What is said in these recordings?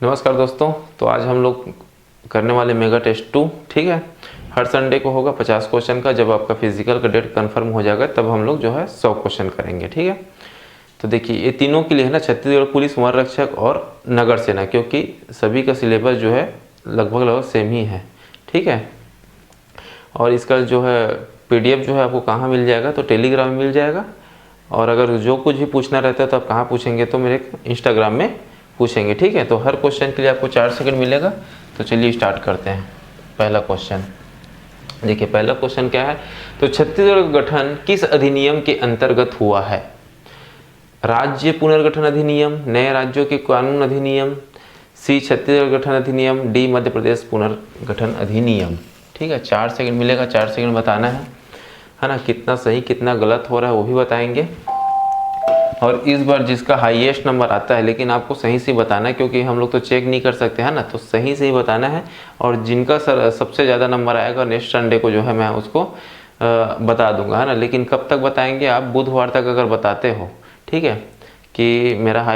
नमस्कार दोस्तों। तो आज हम लोग करने वाले मेगा टेस्ट 2। ठीक है, हर संडे को होगा 50 क्वेश्चन का। जब आपका फिजिकल का डेट कंफर्म हो जाएगा तब हम लोग जो है 100 क्वेश्चन करेंगे। ठीक है, तो देखिए ये तीनों के लिए है ना, छत्तीसगढ़ पुलिस, वन रक्षक और नगर सेना, क्योंकि सभी का सिलेबस जो है लगभग सेम ही है। ठीक है, और इसका जो है PDF जो है आपको कहाँ मिल जाएगा, तो टेलीग्राम में मिल जाएगा। और अगर जो कुछ भी पूछना रहता है तो आप कहाँ पूछेंगे, तो मेरे इंस्टाग्राम में पूछेंगे। ठीक है, तो हर क्वेश्चन के लिए आपको 4 सेकंड मिलेगा। तो चलिए स्टार्ट करते हैं। पहला क्वेश्चन देखिए, पहला क्वेश्चन क्या है, तो छत्तीसगढ़ गठन किस अधिनियम के अंतर्गत हुआ है? राज्य पुनर्गठन अधिनियम, नए राज्यों के कानून अधिनियम, सी छत्तीसगढ़ गठन अधिनियम, डी मध्य प्रदेश पुनर्गठन अधिनियम। ठीक है, 4 सेकंड मिलेगा, 4 सेकंड बताना है ना। कितना सही कितना गलत हो रहा है वो भी बताएंगे। और इस बार जिसका हाईएस्ट नंबर आता है, लेकिन आपको सही से बताना है क्योंकि हम लोग तो चेक नहीं कर सकते है ना, तो सही से ही बताना है। और जिनका सबसे ज़्यादा नंबर आएगा नेक्स्ट संडे को जो है मैं उसको बता दूंगा, है ना। लेकिन कब तक बताएंगे आप? बुधवार तक अगर बताते हो, ठीक है, कि मेरा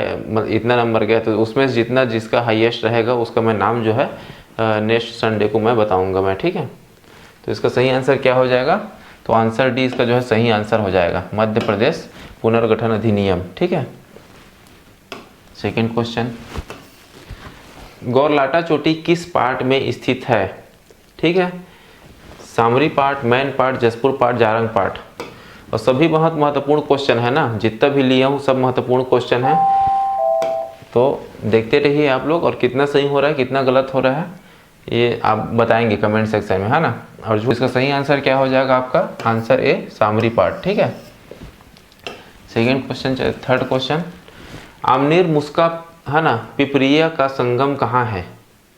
इतना नंबर गया, तो उसमें जितना जिसका हाईएस्ट रहेगा उसका मैं नाम जो है नेक्स्ट संडे को मैं बताऊँगा मैं। ठीक है, तो इसका सही आंसर क्या हो जाएगा? तो आंसर डी इसका जो है सही आंसर हो जाएगा, मध्य प्रदेश पुनर्गठन अधिनियम। ठीक है, सेकंड क्वेश्चन, गौरलाटा चोटी किस पार्ट में स्थित है? ठीक है, सामरी पार्ट, मैन पार्ट, जसपुर पार्ट, जारंग पार्ट। और सभी बहुत महत्वपूर्ण क्वेश्चन है ना, जितना भी लिया हूँ सब महत्वपूर्ण क्वेश्चन है। तो देखते रहिए आप लोग, और कितना सही हो रहा है कितना गलत हो रहा है ये आप बताएंगे कमेंट सेक्शन में, है ना। और जो इसका सही आंसर क्या हो जाएगा आपका? Answer A, Samri part. ठीक है, second question, third question, Amner, मुस्का, है ना, पिपरिया का संगम कहाँ है?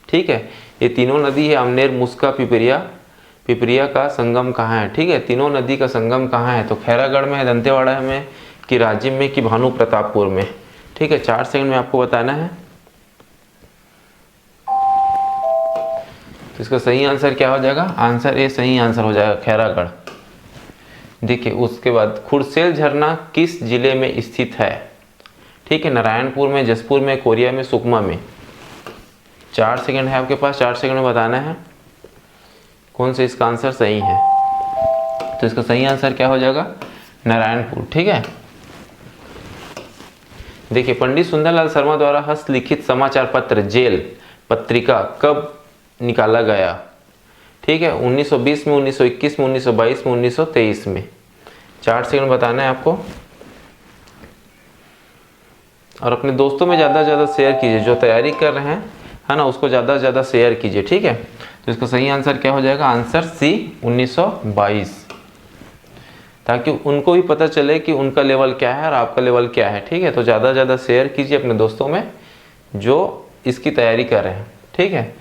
ठीक है, ये तीनों नदी है, आमनेर, मुस्का, पिपरिया का संगम कहाँ है? ठीक है, तीनों नदी का संगम कहाँ है? तो खैरागढ़ में है, दंतेवाड़ा में, कि राजिम में, कि भानु प्रतापपुर में। ठीक है, 4 सेकंड में आपको बताना है। तो इसका सही आंसर क्या हो जाएगा? आंसर ए सही आंसर हो जाएगा, खैरागढ़। देखिए उसके बाद, खुरसेल झरना किस जिले में स्थित है? ठीक है, नारायणपुर में, जसपुर में, कोरिया में, सुकमा में। 4 सेकंड है आपके पास, 4 सेकंड में बताना है कौन से इसका आंसर सही है। तो इसका सही आंसर क्या हो जाएगा? नारायणपुर। ठीक है, देखिए पंडित सुंदरलाल शर्मा द्वारा हस्तलिखित समाचार पत्र जेल पत्रिका कब निकाला गया? ठीक है, 1920 में, 1921 में, 1922 में, 1923 में। 4 सेकंड बताना है आपको। और अपने दोस्तों में ज़्यादा से ज़्यादा शेयर कीजिए, जो तैयारी कर रहे हैं, है ना, उसको ज़्यादा से ज़्यादा शेयर कीजिए। ठीक है, तो इसका सही आंसर क्या हो जाएगा? आंसर सी, 1922, ताकि उनको भी पता चले कि उनका लेवल क्या है और आपका लेवल क्या है। ठीक है, तो ज़्यादा से ज़्यादा शेयर कीजिए अपने दोस्तों में जो इसकी तैयारी कर रहे हैं। ठीक है,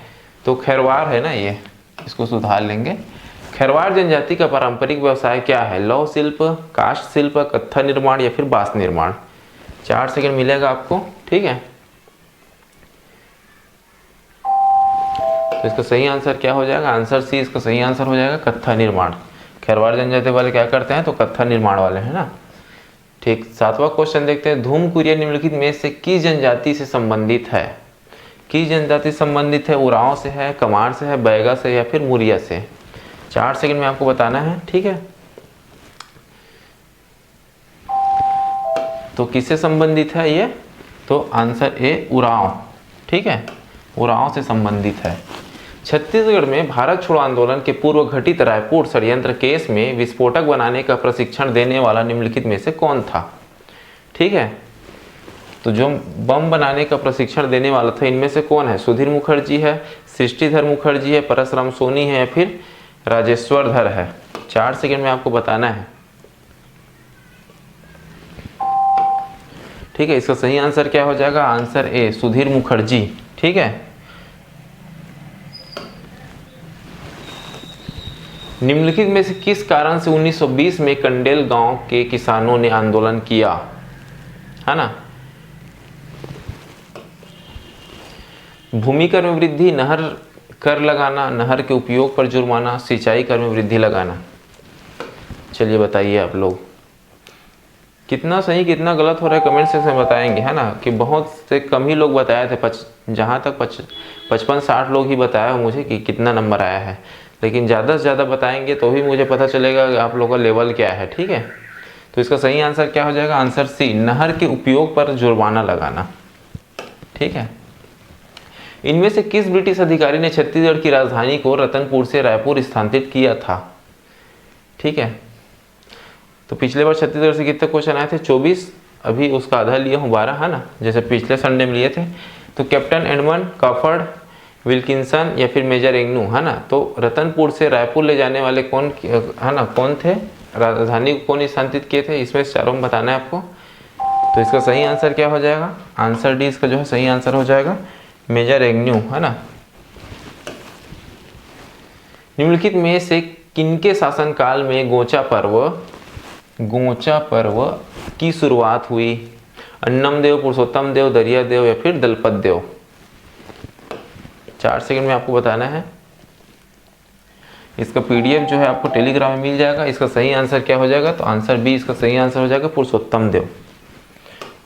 तो खैरवार है ना, ये इसको सुधार लेंगे। खैरवार जनजाति का पारंपरिक व्यवसाय क्या है? लौह शिल्प, काष्ठ शिल्प, कत्था निर्माण या फिर बांस निर्माण। 4 सेकंड मिलेगा आपको। ठीक है, तो इसका सही आंसर क्या हो जाएगा? आंसर सी इसका सही आंसर हो जाएगा, कत्था निर्माण। खैरवार जनजाति वाले क्या करते हैं? तो कत्था निर्माण वाले, है ना। ठीक, 7वां क्वेश्चन देखते हैं, धूम कुरिया निम्नलिखित में से किस जनजाति से संबंधित है? किस जनजाति संबंधित है? उरांव से है, कमार से है, बैगा से, या फिर मुरिया से। 4 सेकंड में आपको बताना है। ठीक है, तो किससे संबंधित है ये? तो आंसर ए, उरांव। ठीक है, उरांव से संबंधित है। छत्तीसगढ़ में भारत छोड़ो आंदोलन के पूर्व घटित रायपुर षड्यंत्र केस में विस्फोटक बनाने का प्रशिक्षण देने वाला निम्नलिखित में से कौन था? ठीक है, तो जो बम बनाने का प्रशिक्षण देने वाला था इनमें से कौन है? सुधीर मुखर्जी है, सृष्टिधर मुखर्जी है, परसराम सोनी है, या फिर राजेश्वर धर है। 4 सेकंड में आपको बताना है। ठीक है, इसका सही आंसर क्या हो जाएगा? Answer A, Sudhir Mukherjee. ठीक है, निम्नलिखित में से किस कारण से 1920 में कंडेल गांव के किसानों ने आंदोलन किया? है ना, भूमि कर में वृद्धि, नहर कर लगाना, नहर के उपयोग पर जुर्माना, सिंचाई कर में वृद्धि लगाना। चलिए बताइए आप लोग कितना सही कितना गलत हो रहा है कमेंट सेक्शन में बताएंगे, है ना, कि बहुत से कम ही लोग बताए थे, जहाँ तक 55-60 लोग ही बताया मुझे कि कितना नंबर आया है, लेकिन ज़्यादा से ज़्यादा बताएंगे तो ही मुझे पता चलेगा कि आप लोगों का लेवल क्या है। ठीक है, तो इसका सही आंसर क्या हो जाएगा? आंसर सी, नहर के उपयोग पर जुर्माना लगाना। ठीक है, इनमें से किस ब्रिटिश अधिकारी ने छत्तीसगढ़ की राजधानी को रतनपुर से रायपुर स्थानांतरित किया था? ठीक है, तो पिछले बार छत्तीसगढ़ से कितने क्वेश्चन आए थे? 24, अभी उसका आधा लिया हूँ 12, है ना, जैसे पिछले संडे में लिए थे। तो कैप्टन एडमंड कॉफर्ड, विल्किंसन या फिर मेजर एग्नू, है ना। तो रतनपुर से रायपुर ले जाने वाले कौन, है ना, कौन थे? राजधानी को कौन स्थानांतरित किए थे? इसमें चारों में बताना है आपको। तो इसका सही आंसर क्या हो जाएगा? आंसर डी इसका जो है सही आंसर हो जाएगा, मेजर एग्न्यू, है ना। निम्नलिखित में से किनके शासनकाल में गोचा पर्व की शुरुआत हुई? अन्नम देव, पुरुषोत्तम देव, दरिया देव या फिर दलपत देव? 4 सेकंड में आपको बताना है। इसका पीडीएफ जो है आपको टेलीग्राम में मिल जाएगा। इसका सही आंसर क्या हो जाएगा? तो आंसर बी इसका सही आंसर हो जाएगा, पुरुषोत्तम देव।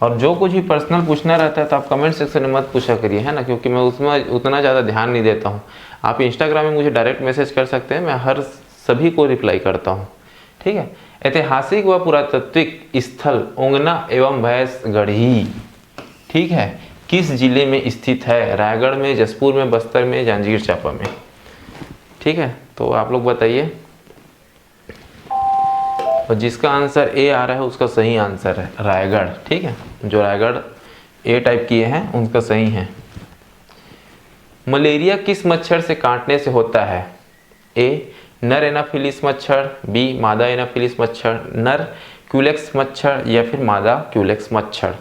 और जो कुछ भी पर्सनल पूछना रहता है तो आप कमेंट सेक्शन में मत पूछा करिए, है ना, क्योंकि मैं उसमें उतना ज़्यादा ध्यान नहीं देता हूँ। आप इंस्टाग्राम में मुझे डायरेक्ट मैसेज कर सकते हैं, मैं हर सभी को रिप्लाई करता हूँ। ठीक है, ऐतिहासिक व पुरातात्विक स्थल ओंगना एवं भैंसगढ़ी, ठीक है, किस जिले में स्थित है? रायगढ़ में, जसपुर में, बस्तर में, जांजगीर चांपा में? ठीक है, तो आप लोग बताइए, और जिसका आंसर ए आ रहा है उसका सही आंसर है रायगढ़। ठीक है, जो रायगढ़ ए टाइप किए हैं उनका सही है। मलेरिया किस मच्छर से काटने से होता है? ए नर एनाफिलिस मच्छर, बी मादा एनाफिलिस मच्छर, नर क्यूलेक्स मच्छर या फिर मादा क्यूलेक्स मच्छर?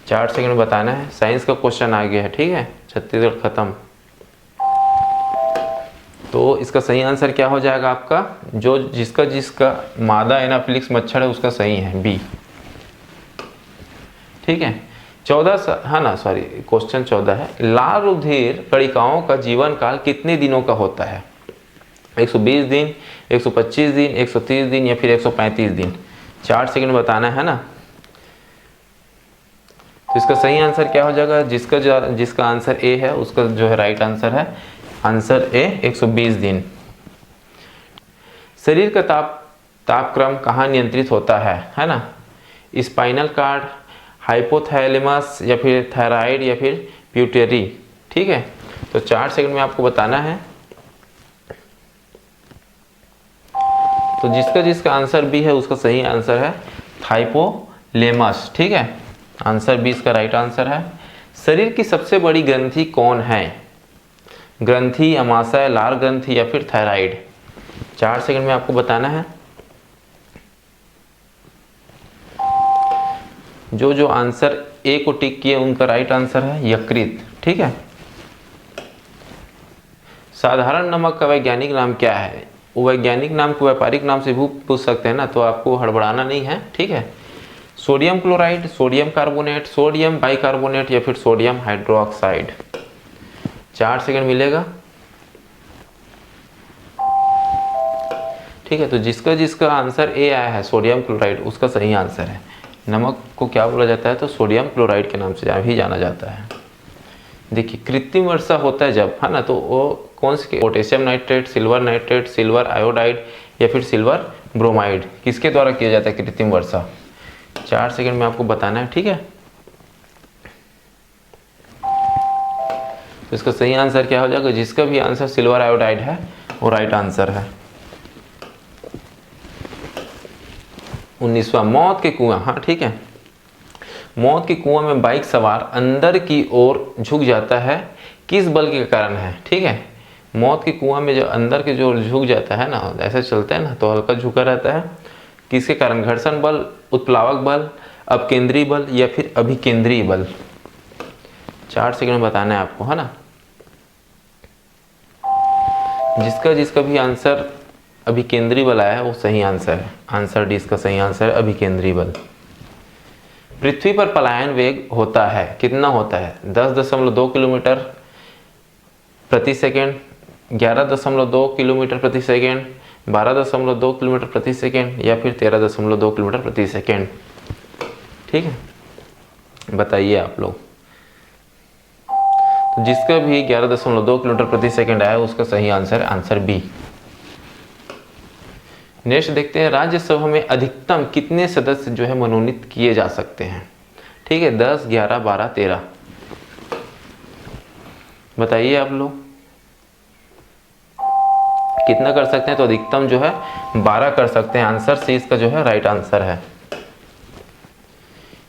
4 सेकंड बताना है। साइंस का क्वेश्चन आ गया है। ठीक है, छत्तीसगढ़ खत्म। तो इसका सही आंसर क्या हो जाएगा आपका? जो जिसका मादा एनाफिलिस मच्छर है उसका सही है बी। ठीक है, 14, है ना, सॉरी, क्वेश्चन 14 है, लाल रुधिर कणिकाओं का जीवन काल कितने दिनों का होता है? 120 दिन, 125 दिन, 130 दिन या फिर 135 दिन? 4 सेकंड बताना है ना। तो इसका सही आंसर क्या हो जाएगा? जिसका आंसर ए है उसका जो है राइट आंसर है, आंसर ए 120 दिन। शरीर का तापक्रम कहाँ नियंत्रित होता है ना? स्पाइनल कार्ड, हाइपोथैलेमस या फिर थायराइड या फिर प्यूटरी? ठीक है, तो 4 सेकंड में आपको बताना है। तो जिसका आंसर बी है उसका सही आंसर है थाइपोलेमस। ठीक है, आंसर बी इसका राइट आंसर है। शरीर की सबसे बड़ी ग्रंथि कौन है? ग्रंथि, अमाशय, लार ग्रंथि या फिर थायराइड? 4 सेकंड में आपको बताना है। जो आंसर ए को टिक किए उनका राइट आंसर है यकृत। ठीक है, साधारण नमक का वैज्ञानिक नाम क्या है? वो वैज्ञानिक नाम को व्यापारिक नाम से भी पूछ सकते हैं ना, तो आपको हड़बड़ाना नहीं है। ठीक है, sodium chloride, sodium carbonate, sodium bicarbonate या फिर सोडियम हाइड्रोक्साइड? 4 सेकंड मिलेगा। ठीक है, तो जिसका आंसर ए आया है सोडियम क्लोराइड उसका सही आंसर है। नमक को क्या बोला जाता है? तो सोडियम क्लोराइड के नाम से भी जाना जाता है। देखिए, कृत्रिम वर्षा होता है जब, है ना, तो वो कौन से? पोटेशियम नाइट्रेट, सिल्वर आयोडाइड या फिर सिल्वर ब्रोमाइड? किसके द्वारा किया जाता है कृत्रिम वर्षा? 4 सेकंड में आपको बताना है। ठीक है, तो इसका सही आंसर क्या हो जाएगा? जिसका भी आंसर सिल्वर आयोडाइड है वो राइट आंसर है। 19वां, मौत के कुआं। हाँ, ठीक है, मौत के कुआं में बाइक सवार अंदर की ओर झुक जाता है, किस बल के कारण है? ठीक है, मौत के कुआं में जो अंदर के जो झुक जाता है ना, ऐसे चलते हैं ना तो हल्का झुका रहता है, किसके कारण? घर्षण बल, उत्प्लावक बल, अपकेंद्रीय बल या फिर अभिकेंद्रीय बल? 4 सेकंड में बताना है आपको, है ना। जिसका भी आंसर अभिकेंद्रीय बल आया है वो सही आंसर है। आंसर डी इसका सही आंसर है, अभिकेंद्रीय बल। पृथ्वी पर पलायन वेग होता है, कितना होता है? 10.2 किलोमीटर प्रति सेकेंड, 11.2 किलोमीटर प्रति सेकेंड, 12.2 किलोमीटर प्रति सेकेंड या फिर 13.2 किलोमीटर प्रति सेकेंड? ठीक है, बताइए आप लोग। तो जिसका भी 11.2 किलोमीटर प्रति सेकंड आया उसका सही आंसर है आंसर बी। नेक्स्ट देखते हैं, राज्यसभा में अधिकतम कितने सदस्य जो है मनोनीत किए जा सकते हैं। ठीक है, 10, 11, 12, 13, बताइए आप लोग कितना कर सकते हैं। तो अधिकतम जो है 12 कर सकते हैं, आंसर सी इसका जो है राइट आंसर है।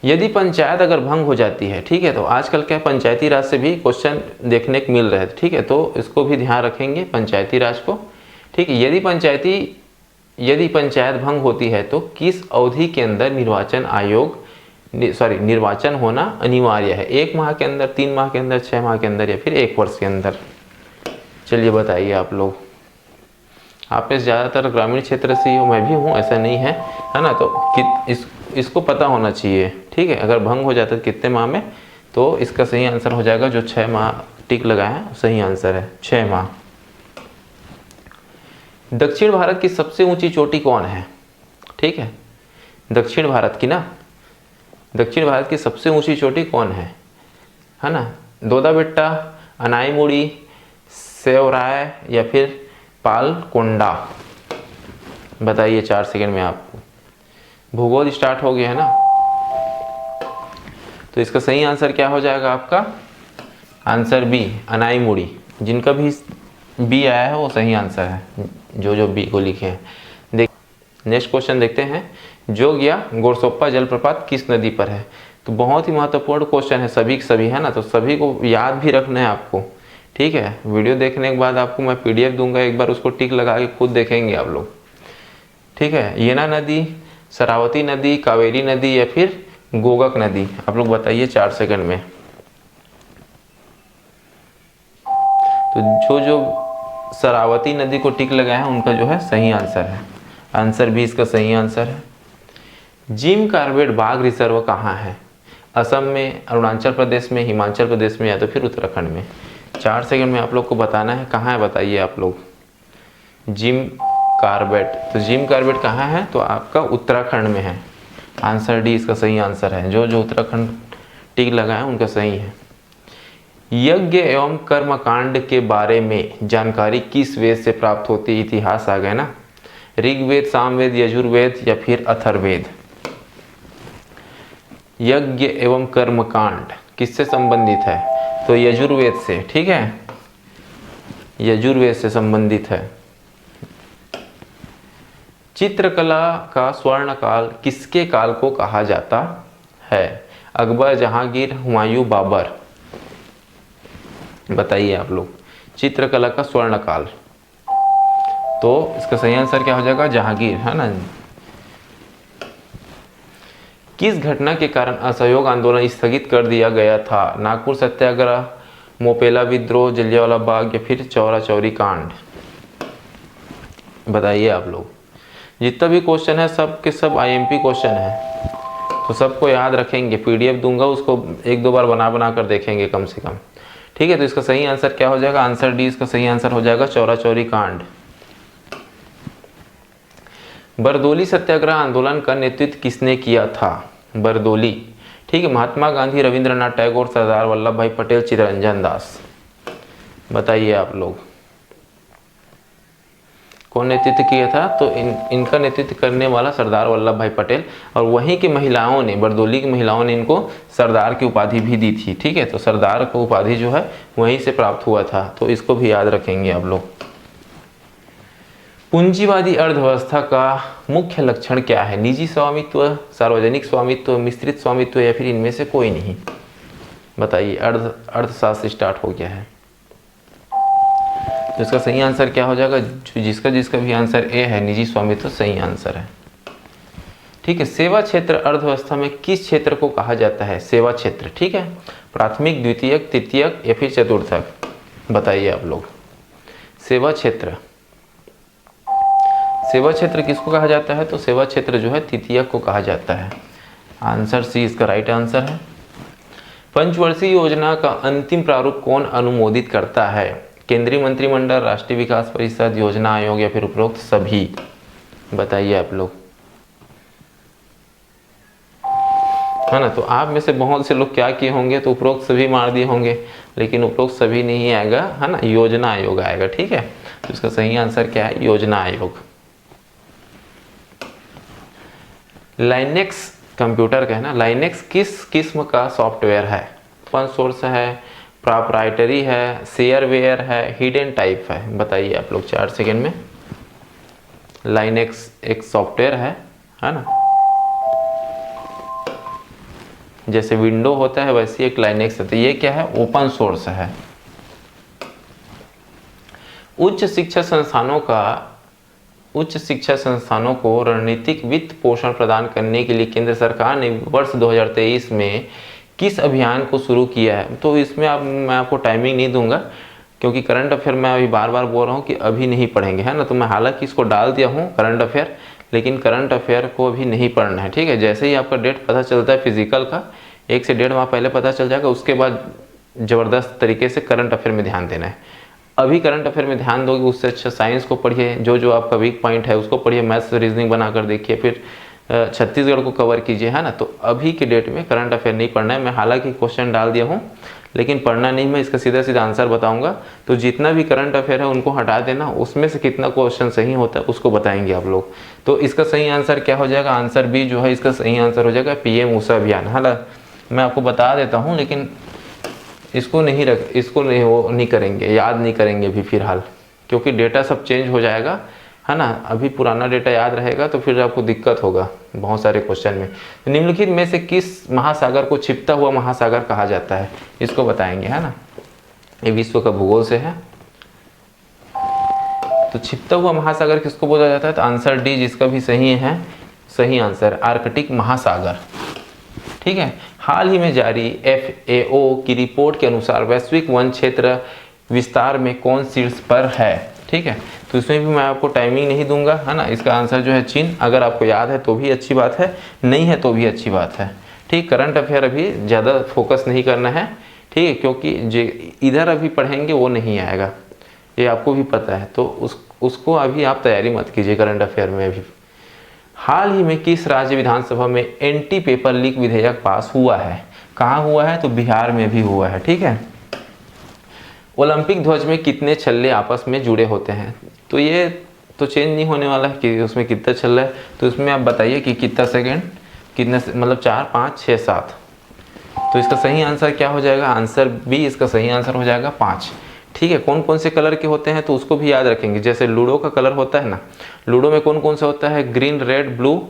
यदि पंचायत अगर भंग हो जाती है, ठीक है, तो आजकल क्या पंचायती राज से भी क्वेश्चन देखने को मिल रहे हैं, ठीक है, तो इसको भी ध्यान रखेंगे पंचायती राज को। ठीक है, यदि पंचायत भंग होती है तो किस अवधि के अंदर निर्वाचन होना अनिवार्य है। 1 माह के अंदर, 3 माह के अंदर, 6 माह के अंदर या फिर 1 वर्ष के अंदर। चलिए बताइए आप लोग। आप में ज़्यादातर ग्रामीण क्षेत्र से हो, मैं भी हूँ, ऐसा नहीं है, है ना। तो इसको पता होना चाहिए। ठीक है, अगर भंग हो जाता है कितने माह में, तो इसका सही आंसर हो जाएगा जो 6 माह टिक लगाया है, सही आंसर है 6 माह। दक्षिण भारत की सबसे ऊंची चोटी कौन है। ठीक है, दक्षिण भारत की सबसे ऊंची चोटी कौन है ना। दोदा बेट्टा, अनाईमुड़ी, सेवराय या फिर पालकोंडा, बताइए 4 सेकंड में आपको। भूगोल स्टार्ट हो गया है ना, तो इसका सही आंसर क्या हो जाएगा आपका आंसर बी, अनाईमुड़ी। जिनका भी बी आया है वो सही आंसर है, जो बी को लिखे हैं। नेक्स्ट क्वेश्चन देखते हैं, जोग या गोरसोप्पा जलप्रपात किस नदी पर है। तो बहुत ही महत्वपूर्ण क्वेश्चन है, सभी के सभी, है ना। तो सभी को याद भी रखना है आपको। ठीक है, वीडियो देखने के बाद आपको मैं PDF दूंगा, एक बार उसको टिक लगा के खुद देखेंगे आप लोग। ठीक है, येना नदी, शरावती नदी, कावेरी नदी या फिर गोगक नदी, आप लोग बताइए 4 सेकंड में। तो जो शरावती नदी को टिक लगाया है उनका जो है सही आंसर है, आंसर भी इसका सही आंसर है। जिम कार्बेट बाघ रिजर्व कहाँ है। असम में, अरुणाचल प्रदेश में, हिमाचल प्रदेश में या तो फिर उत्तराखंड में। 4 सेकंड में आप लोग को बताना है कहाँ है, बताइए आप लोग। जिम कार्बेट, तो जिम कार्बेट कहाँ है, तो आपका उत्तराखंड में है, आंसर डी इसका सही आंसर है। जो उत्तराखंड टिक लगा है उनका सही है। यज्ञ एवं कर्मकांड के बारे में जानकारी किस वेद से प्राप्त होती है। इतिहास आ गया ना, ऋग्वेद, सामवेद, यजुर्वेद या फिर अथर्ववेद। यज्ञ एवं कर्मकांड किससे संबंधित है, तो यजुर्वेद से। ठीक है, यजुर्वेद से संबंधित है। चित्रकला का स्वर्ण काल किसके काल को कहा जाता है। अकबर, जहांगीर, हुमायूं, बाबर, बताइए आप लोग। चित्रकला का स्वर्ण काल, तो इसका सही आंसर क्या हो जाएगा, जहांगीर, है ना। किस घटना के कारण असहयोग आंदोलन स्थगित कर दिया गया था। नागपुर सत्याग्रह, मोपेला विद्रोह, जलियांवाला बाग या फिर चौरा चौरी कांड, बताइए आप लोग। जितना भी क्वेश्चन है सब के सब IMP क्वेश्चन है, तो सबको याद रखेंगे। PDF दूंगा, उसको 1-2 बार बना कर देखेंगे कम से कम। ठीक है, तो इसका सही आंसर क्या हो जाएगा, आंसर डी इसका सही आंसर हो जाएगा, चौरा चौरी कांड। बरदोली सत्याग्रह आंदोलन का नेतृत्व किसने किया था। बरदोली, ठीक है, महात्मा गांधी, रविंद्रनाथ टैगोर, सरदार वल्लभ भाई पटेल, चित्तरंजन दास, बताइए आप लोग कौन नेतृत्व किया था। तो इनका नेतृत्व करने वाला सरदार वल्लभ भाई पटेल, और वहीं की महिलाओं ने, बरदोली की महिलाओं ने इनको सरदार की उपाधि भी दी थी। ठीक है, तो सरदार को उपाधि जो है वहीं से प्राप्त हुआ था, तो इसको भी याद रखेंगे आप लोग। पूंजीवादी अर्थव्यवस्था का मुख्य लक्षण क्या है। निजी स्वामित्व, सार्वजनिक स्वामित्व, मिश्रित स्वामित्व या फिर इनमें से कोई नहीं, बताइए। अर्थशास्त्र स्टार्ट हो गया है, तो इसका सही आंसर क्या हो जाएगा, जिसका भी आंसर ए है, निजी स्वामित्व, सही आंसर है। ठीक है, सेवा क्षेत्र अर्थव्यवस्था में किस क्षेत्र को कहा जाता है। सेवा क्षेत्र, ठीक है, प्राथमिक, द्वितीयक, तृतीयक या फिर चतुर्थक, बताइए आप लोग। सेवा क्षेत्र किसको कहा जाता है, तो सेवा क्षेत्र जो है तृतीयक को कहा जाता है, आंसर सी इसका राइट आंसर है। पंचवर्षीय योजना का अंतिम प्रारूप कौन अनुमोदित करता है। केंद्रीय मंत्रिमंडल, राष्ट्रीय विकास परिषद, योजना आयोग या फिर उपरोक्त सभी, बताइए आप लोग। है ना। तो आप में से बहुत से लोग क्या किए होंगे, तो उपरोक्त सभी मार दिए होंगे, लेकिन उपरोक्त सभी नहीं आएगा, है ना, योजना आयोग आएगा। ठीक है, तो इसका सही आंसर क्या है, योजना आयोग। लाइनेक्स कंप्यूटर का है ना, लाइनेक्स किस किस्म का सॉफ्टवेयर है, ओपन सोर्स है, प्रोप्राइटरी है, शेयरवेयर है, हिडन टाइप है, बताइए आप लोग 4 सेकेंड में। लाइनेक्स एक सॉफ्टवेयर है ना, जैसे विंडो होता है वैसे एक लाइनेक्स होता है। ये क्या है, ओपन सोर्स है। उच्च शिक्षा संस्थानों को रणनीतिक वित्त पोषण प्रदान करने के लिए केंद्र सरकार ने वर्ष 2023 में किस अभियान को शुरू किया है। तो इसमें मैं आपको टाइमिंग नहीं दूंगा, क्योंकि करंट अफेयर मैं अभी बार बार बोल रहा हूँ कि अभी नहीं पढ़ेंगे, है ना। तो मैं हालांकि इसको डाल दिया हूँ करंट अफेयर, लेकिन करंट अफेयर को अभी नहीं पढ़ना है। ठीक है, जैसे ही आपका डेट पता चलता है फिजिकल का, 1 से 1.5 माह पहले पता चल जाएगा, उसके बाद ज़बरदस्त तरीके से करंट अफेयर में ध्यान देना है। अभी करंट अफेयर में ध्यान दोगे उससे अच्छा साइंस को पढ़िए, जो आपका वीक पॉइंट है उसको पढ़िए, मैथ्स रीजनिंग बनाकर देखिए, फिर छत्तीसगढ़ को कवर कीजिए, है ना। तो अभी के डेट में करंट अफेयर नहीं पढ़ना है। मैं हालांकि क्वेश्चन डाल दिया हूँ, लेकिन पढ़ना नहीं, मैं इसका सीधा सीधा आंसर बताऊंगा। तो जितना भी करंट अफेयर है उनको हटा देना, उसमें से कितना क्वेश्चन सही होता है उसको बताएंगे आप लोग। तो इसका सही आंसर क्या हो जाएगा, आंसर बी जो है इसका सही आंसर हो जाएगा पीएम ऊषा अभियान। हालांकि मैं आपको बता देता हूँ, लेकिन इसको नहीं करेंगे, याद नहीं करेंगे अभी फिलहाल, क्योंकि डेटा सब चेंज हो जाएगा, है ना। अभी पुराना डेटा याद रहेगा तो फिर आपको दिक्कत होगा बहुत सारे क्वेश्चन में। तो निम्नलिखित में से किस महासागर को छिपता हुआ महासागर कहा जाता है, इसको बताएंगे, है ना। ये विश्व का भूगोल से है। तो छिपता हुआ महासागर किसको बोला जाता है, तो आंसर डी जिसका भी सही है, सही आंसर आर्कटिक महासागर। ठीक है, हाल ही में जारी FAO की रिपोर्ट के अनुसार वैश्विक वन क्षेत्र विस्तार में कौन शीर्ष पर है। ठीक है, तो इसमें भी मैं आपको टाइमिंग नहीं दूंगा, है ना। इसका आंसर जो है चीन। अगर आपको याद है तो भी अच्छी बात है, नहीं है तो भी अच्छी बात है। ठीक, करंट अफेयर अभी ज़्यादा फोकस नहीं करना है, ठीक है, क्योंकि जो इधर अभी पढ़ेंगे वो नहीं आएगा, ये आपको भी पता है। तो उसको अभी आप तैयारी मत कीजिए करंट अफेयर में अभी। हाल ही में किस राज्य विधानसभा में एंटी पेपर लीक विधेयक पास हुआ है, कहाँ हुआ है, तो बिहार में भी हुआ है। ठीक है, ओलंपिक ध्वज में कितने छल्ले आपस में जुड़े होते हैं, तो ये तो चेंज नहीं होने वाला है कि उसमें कितना छल्ला है। तो इसमें आप बताइए कि कितना सेकेंड, कितने, मतलब 4, 5, 6, 7। तो इसका सही आंसर क्या हो जाएगा, आंसर बी इसका सही आंसर हो जाएगा 5। ठीक है, कौन कौन से कलर के होते हैं तो उसको भी याद रखेंगे। जैसे लूडो का कलर होता है ना, लूडो में कौन कौन सा होता है, ग्रीन, रेड, ब्लू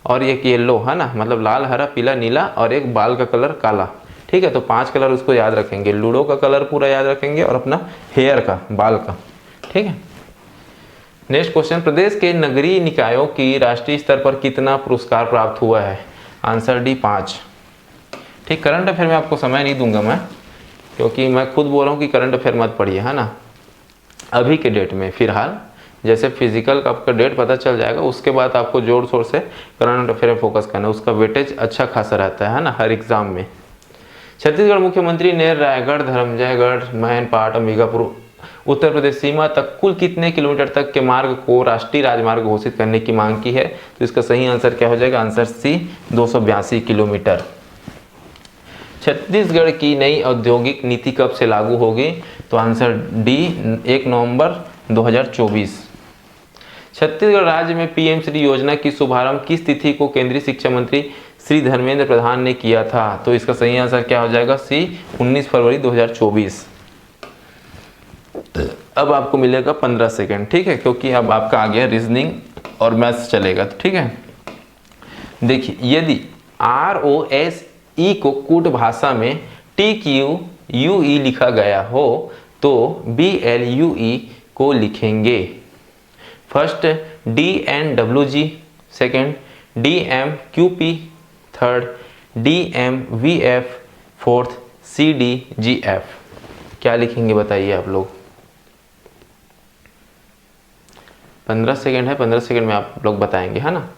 और एक येलो, है ना, मतलब लाल, हरा, पीला, नीला और एक बाल का कलर काला। ठीक है, तो 5 कलर उसको याद रखेंगे। लूडो का कलर पूरा याद रखेंगे और अपना हेयर का, बाल का। ठीक है, नेक्स्ट क्वेश्चन, प्रदेश के नगरीय निकायों की राष्ट्रीय स्तर पर कितना पुरस्कार प्राप्त हुआ है, आंसर डी 5। ठीक, करंट अफेयर में आपको समय नहीं दूंगा मैं, क्योंकि मैं खुद बोल रहा हूँ कि करंट अफेयर मत पढ़िए, है ना, अभी के डेट में। फिलहाल जैसे फिजिकल का आपका डेट पता चल जाएगा उसके बाद आपको जोर शोर से करंट अफेयर में फोकस करना है, उसका वेटेज अच्छा खासा रहता है ना, हर एग्जाम में। छत्तीसगढ़ मुख्यमंत्री ने रायगढ़, धर्मजयगढ़, मैनपाट, अंबिकापुर उत्तर प्रदेश सीमा तक कुल कितने किलोमीटर तक के मार्ग को राष्ट्रीय राजमार्ग घोषित करने की मांग की है, तो इसका सही आंसर क्या हो जाएगा, आंसर सी 282 किलोमीटर। छत्तीसगढ़ की नई औद्योगिक नीति कब से लागू होगी, तो आंसर डी 1 नवंबर 2024। छत्तीसगढ़ राज्य में पीएम श्री योजना की शुभारंभ किस तिथि को केंद्रीय शिक्षा मंत्री श्री धर्मेंद्र प्रधान ने किया था, तो इसका सही आंसर क्या हो जाएगा, सी 19 फरवरी 2024। अब आपको मिलेगा 15 सेकेंड। ठीक है, क्योंकि अब आपका आ गया रीजनिंग और मैथ्स चलेगा। ठीक है, देखिए, यदि ROSE को कूट भाषा में TQUE लिखा गया हो तो BLUE को लिखेंगे। First DNWG, second DMQP, third DMVF, fourth CDGF। क्या लिखेंगे बताइए आप लोग। 15 सेकेंड है, 15 सेकेंड में आप लोग बताएंगे, है ना।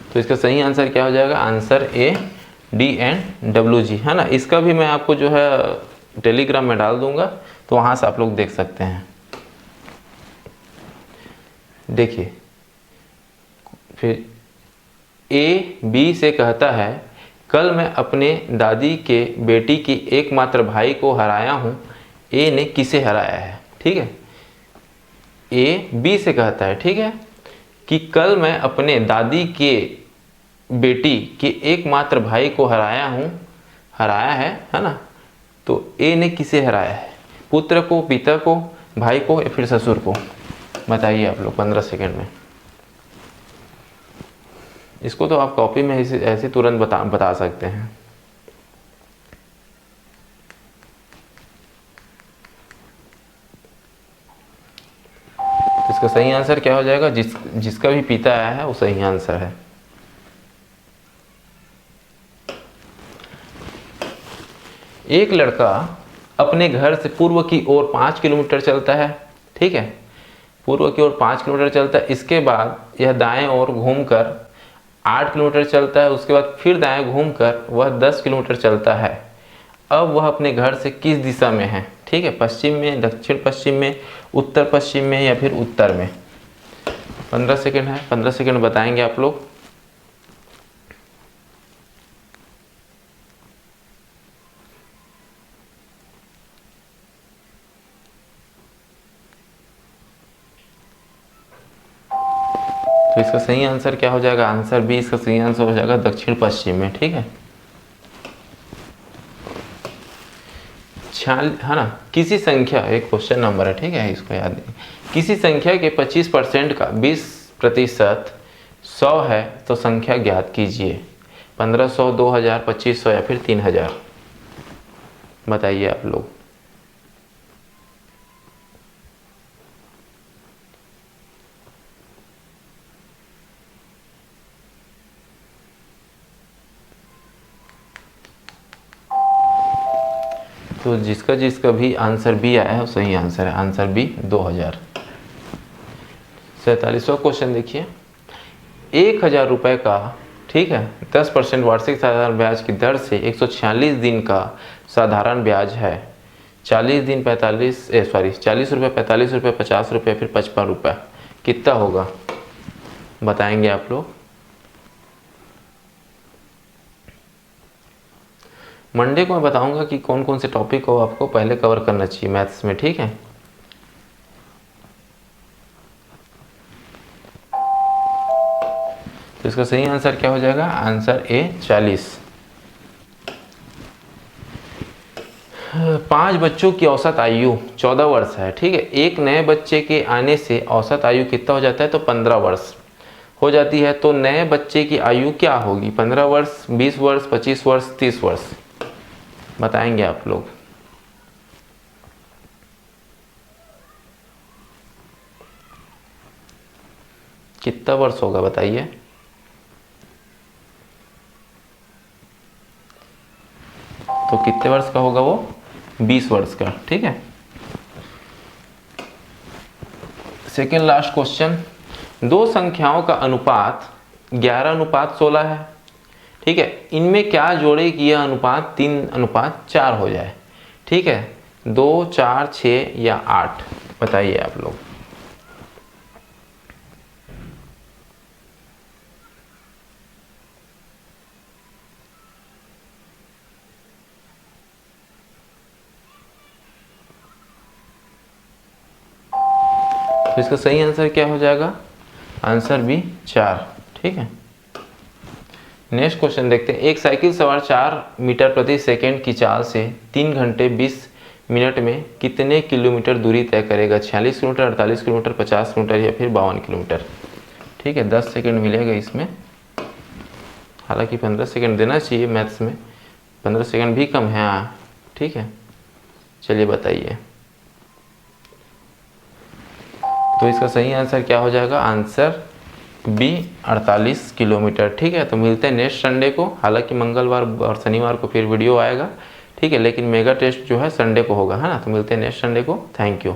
तो इसका सही आंसर क्या हो जाएगा, आंसर ए DNWG, है ना। इसका भी मैं आपको जो है टेलीग्राम में डाल दूंगा, तो वहाँ से आप लोग देख सकते हैं। देखिए फिर ए बी से कहता है, कल मैं अपने दादी के बेटी की एकमात्र भाई को हराया हूँ, ए ने किसे हराया है। ठीक है, ए बी से कहता है, ठीक है, कि कल मैं अपने दादी के बेटी के एकमात्र भाई को हराया है ना। तो ए ने किसे हराया है, पुत्र को, पिता को, भाई को या फिर ससुर को, बताइए आप लोग 15 सेकंड में। इसको तो आप कॉपी में ऐसे तुरंत बता सकते हैं। इसका सही आंसर क्या हो जाएगा, जिसका भी पिता आया है वो सही आंसर है। एक लड़का अपने घर से पूर्व की ओर 5 किलोमीटर चलता है। ठीक है, पूर्व की ओर 5 किलोमीटर चलता है, इसके बाद यह दाएं ओर घूमकर 8 किलोमीटर चलता है, उसके बाद फिर दाएं घूमकर वह 10 किलोमीटर चलता है। अब वह अपने घर से किस दिशा में है। ठीक है, पश्चिम में, दक्षिण पश्चिम में, उत्तर पश्चिम में या फिर उत्तर में। 15 सेकंड है, 15 सेकंड बताएंगे आप लोग। तो इसका सही आंसर क्या हो जाएगा, आंसर बी इसका सही आंसर हो जाएगा दक्षिण पश्चिम में। ठीक है, है ना। किसी संख्या, एक क्वेश्चन नंबर है, ठीक है, इसको याद नहीं। किसी संख्या के 25% का 20% 100 है तो संख्या ज्ञात कीजिए। 1500, 2000, 2500 या फिर 3000, बताइए आप लोग। तो जिसका भी आंसर बी आया है वो सही आंसर है, आंसर बी 2000। 47वां क्वेश्चन देखिए। 1000 रुपये का, ठीक है, 10% वार्षिक साधारण ब्याज की दर से 146 दिन का साधारण ब्याज है। 40 दिन 40 रुपये, 45 रुपये, 50 रुपये, फिर 55 रुपये, कितना होगा बताएंगे आप लोग। मंडे को मैं बताऊंगा कि कौन कौन से टॉपिक को आपको पहले कवर करना चाहिए मैथ्स में। ठीक है, तो इसका सही आंसर क्या हो जाएगा, आंसर ए 40। 5 बच्चों की औसत आयु 14 वर्ष है। ठीक है, एक नए बच्चे के आने से औसत आयु कितना हो जाता है, तो 15 वर्ष हो जाती है। तो नए बच्चे की आयु क्या होगी, 15 वर्ष, 20 वर्ष, 25 वर्ष, 30 वर्ष, बताएंगे आप लोग। कितना वर्ष होगा बताइए। तो कितने वर्ष का होगा वो, 20 वर्ष का। ठीक है, सेकेंड लास्ट क्वेश्चन। दो संख्याओं का अनुपात 11:16 है। ठीक है, इनमें क्या जोड़े कि यह अनुपात 3:4 हो जाए। ठीक है, 2, 4, 6 या 8, बताइए आप लोग। तो इसका सही आंसर क्या हो जाएगा, आंसर बी 4। ठीक है, नेक्स्ट क्वेश्चन देखते हैं। एक साइकिल सवार 4 मीटर प्रति सेकंड की चाल से 3 घंटे 20 मिनट में कितने किलोमीटर दूरी तय करेगा। 46 किलोमीटर, 48 किलोमीटर, 50 किलोमीटर या फिर 52 किलोमीटर। ठीक है, 10 सेकंड मिलेगा इसमें, हालांकि 15 सेकंड देना चाहिए मैथ्स में, 15 सेकंड भी कम है। ठीक है, चलिए बताइए। तो इसका सही आंसर क्या हो जाएगा, आंसर बी 48 किलोमीटर। ठीक है, तो मिलते हैं नेक्स्ट संडे को। हालांकि मंगलवार और शनिवार को फिर वीडियो आएगा। ठीक है, लेकिन मेगा टेस्ट जो है संडे को होगा, है ना। तो मिलते हैं नेक्स्ट संडे को। Thank you.